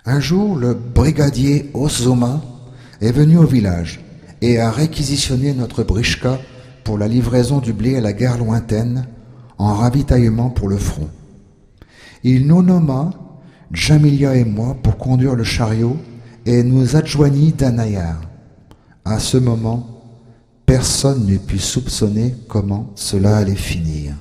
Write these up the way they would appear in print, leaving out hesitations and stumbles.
Un jour, le brigadier Ozoma est venu au village et a réquisitionné notre brichka pour la livraison du blé à la gare lointaine en ravitaillement pour le front. Il nous nomma, Djamilia et moi, pour conduire le chariot et nous adjoignit Danayar. À ce moment, personne n'eût pu soupçonner comment cela allait finir.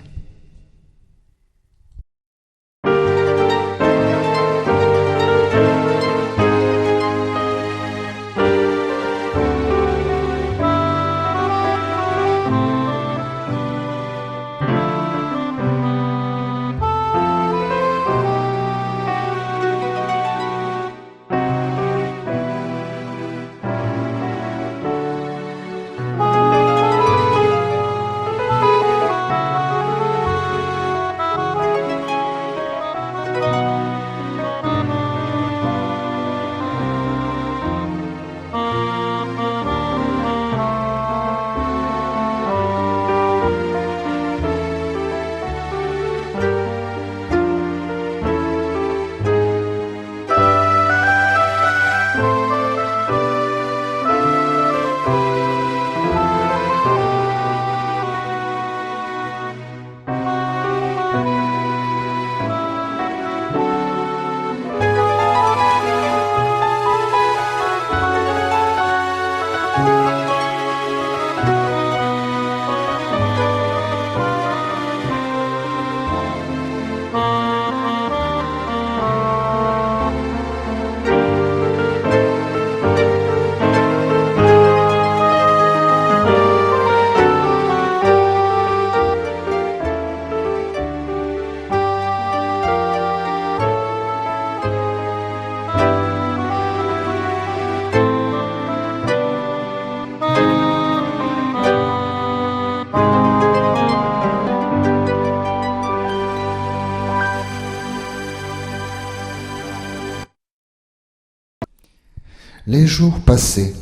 Les jours passaient.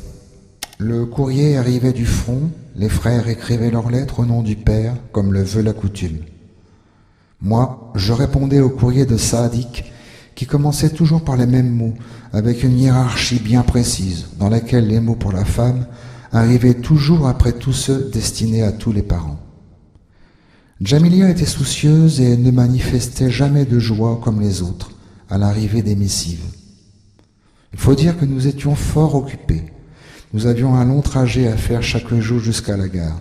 Le courrier arrivait du front, les frères écrivaient leurs lettres au nom du père, comme le veut la coutume. Moi, je répondais au courrier de Saadik, qui commençait toujours par les mêmes mots, avec une hiérarchie bien précise, dans laquelle les mots pour la femme arrivaient toujours après tous ceux destinés à tous les parents. Djamilia était soucieuse et ne manifestait jamais de joie comme les autres à l'arrivée des missives. Il faut dire que nous étions fort occupés. Nous avions un long trajet à faire chaque jour jusqu'à la gare,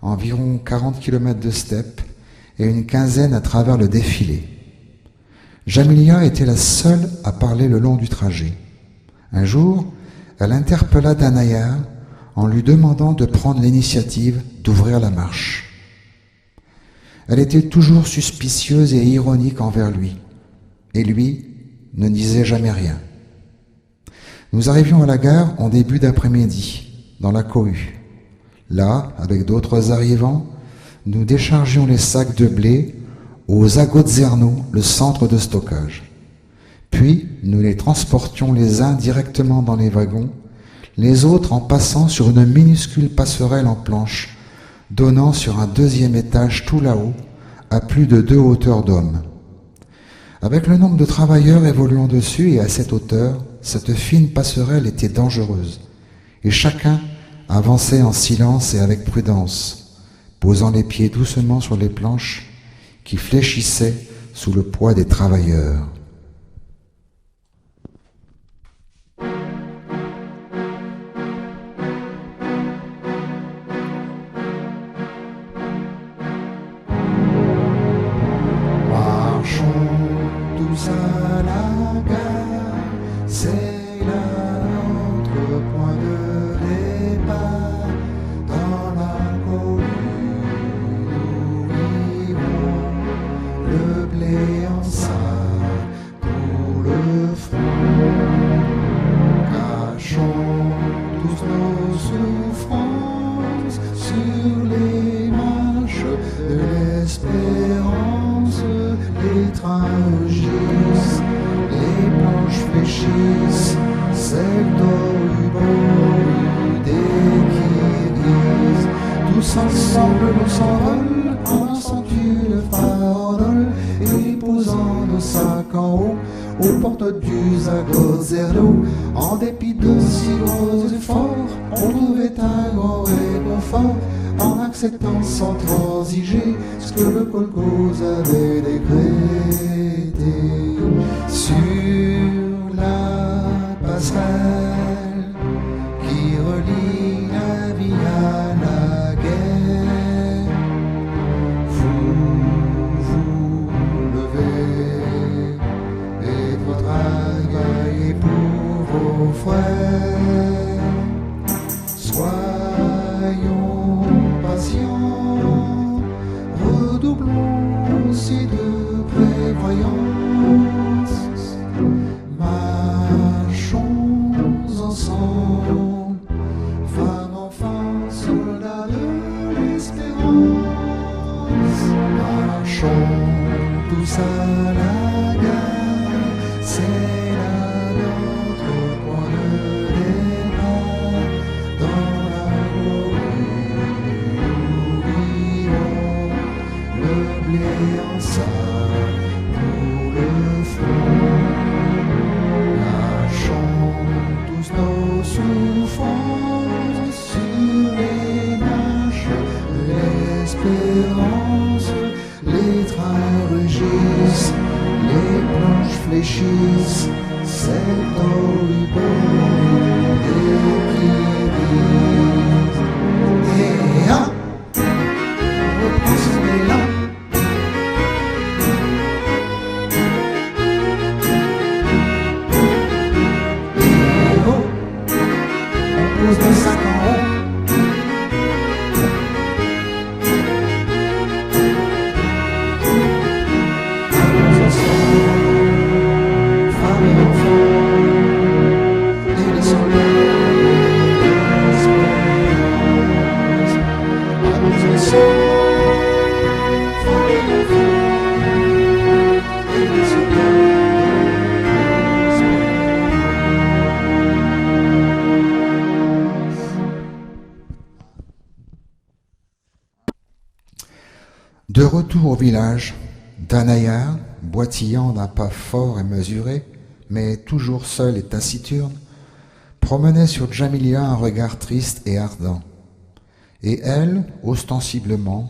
environ 40 km de steppe et une quinzaine à travers le défilé. Djamilia était la seule à parler le long du trajet. Un jour, elle interpella Danayar en lui demandant de prendre l'initiative d'ouvrir la marche. Elle était toujours suspicieuse et ironique envers lui, et lui ne disait jamais rien. Nous arrivions à la gare en début d'après-midi, dans la cohue. Là, avec d'autres arrivants, nous déchargions les sacs de blé au Zagotzerno, le centre de stockage. Puis, nous les transportions les uns directement dans les wagons, les autres en passant sur une minuscule passerelle en planche, donnant sur un deuxième étage tout là-haut, à plus de 2 hauteurs d'hommes. Avec le nombre de travailleurs évoluant dessus et à cette hauteur, cette fine passerelle était dangereuse, et chacun avançait en silence et avec prudence, posant les pieds doucement sur les planches qui fléchissaient sous le poids des travailleurs. Marchons tous à la gare, c'est là notre point de départ. Dans la cohue, nous vivons le blé en sac pour le front. Cachons tous nos souffrances sur les marches de l'espérance. Les trains rugissent, les planches fléchissent, c'est le tohu-bohu des Kirghizes. Tous ensemble nous s'envolent en sens une farandole et posant nos sacs en haut aux portes du Zagozerlo. En dépit de si gros efforts, on trouvait un grand réconfort en acceptant sans transiger ce que le kolkhoz avait décrété. Sur la passerelle qui relie la vie à la guerre, vous levez et votre orgueil pour vos frères. Soyons patients, redoublons aussi de prévoyance. Marchons ensemble, femmes, enfants, soldats de l'espérance. Marchons tous à la gare, c'est là notre point de départ. Dans la gloire nous vivons, le blé en sac pour le front. Lâchons tous nos souffrances sur les marches de l'espérance. Les trains rugissent, les planches fléchissent, c'est au ruban des qui disent. Et un, on reprend ce élan. Et oh, on pose le sac en haut. De retour au village, Danayar, boitillant d'un pas fort et mesuré, mais toujours seul et taciturne, promenait sur Djamilia un regard triste et ardent. Et elle, ostensiblement,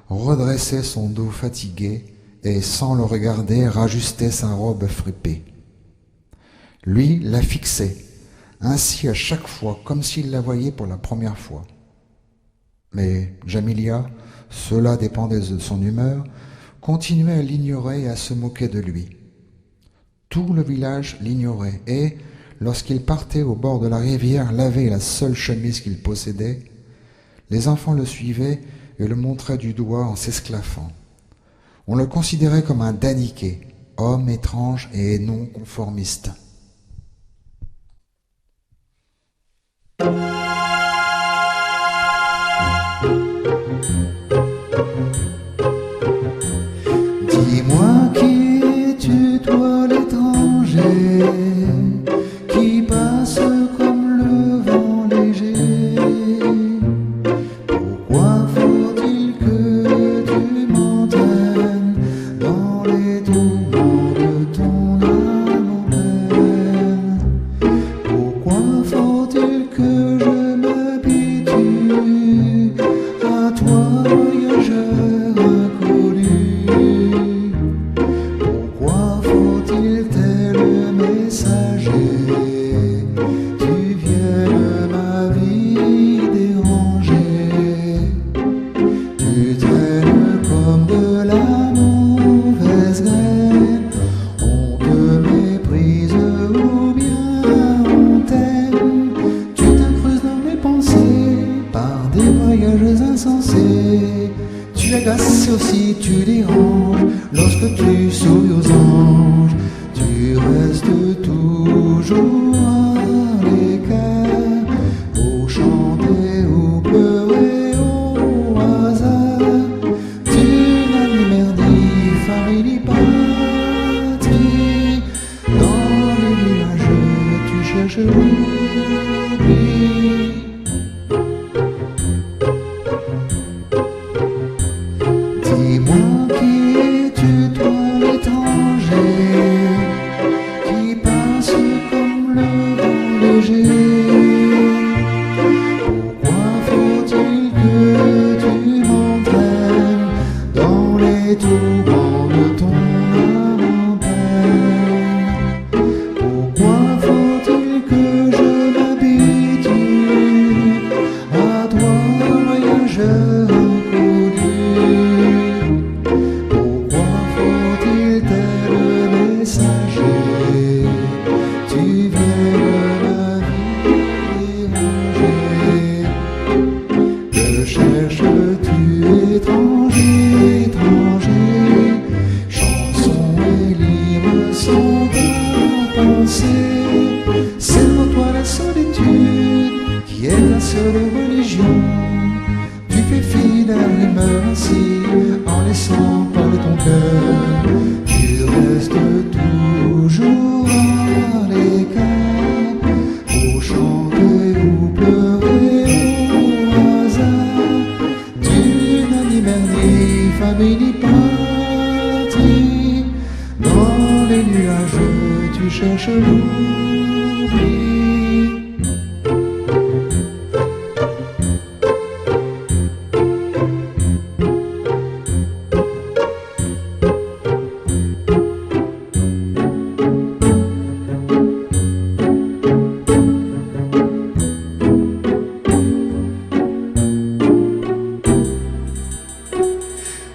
redressait son dos fatigué et, sans le regarder, rajustait sa robe fripée. Lui la fixait, ainsi à chaque fois, comme s'il la voyait pour la première fois. Mais Djamilia, cela dépendait de son humeur, continuait à l'ignorer et à se moquer de lui. Tout le village l'ignorait et, lorsqu'il partait au bord de la rivière laver la seule chemise qu'il possédait, les enfants le suivaient et le montraient du doigt en s'esclaffant. On le considérait comme un daniqué, homme étrange et non conformiste. Dis-moi qui es-tu, toi l'étranger, qui passe comme le vent léger. Pourquoi faut-il que tu m'entraînes dans les tourments de ton âme en peine? Pourquoi faut-il que je m'habitue à toi, voyageur inconnu? Pourquoi faut-il tel messager, tu viennes ma vie déranger? Tu traînes comme de la mauvaise graine, on te méprise ou bien on t'aime. Tu t'incrustes dans mes pensées par des voyages insensés. Tu agaces aussi, tu déranges lorsque tu souris aux anges. Tu restes toujours à l'écart, pour chanter ou pleurer au hasard. Tu n'as ni mère ni famille ni patrie. Dans les villages tu cherches l'oubli. Dis-moi qui es-tu, toi l'étranger, qui pensée. C'est pour toi la solitude qui est ta seule religion. Tu fais fidèle et ainsi en laissant parler ton cœur. Tu restes toujours à l'écart pour chanter ou pleurer au hasard. Tu n'as ni mère ni famille ni patrie. Dans les nuages tu cherches l'oubli.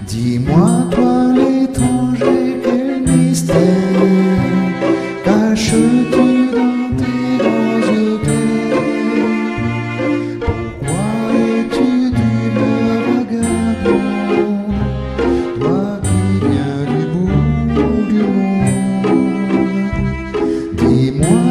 Dis-moi, toi l'étranger, quel mystère caches-tu dans tes grands yeux clairs? Pourquoi es-tu d'humeur vagabonde, toi qui viens du bout du monde? Dis-moi,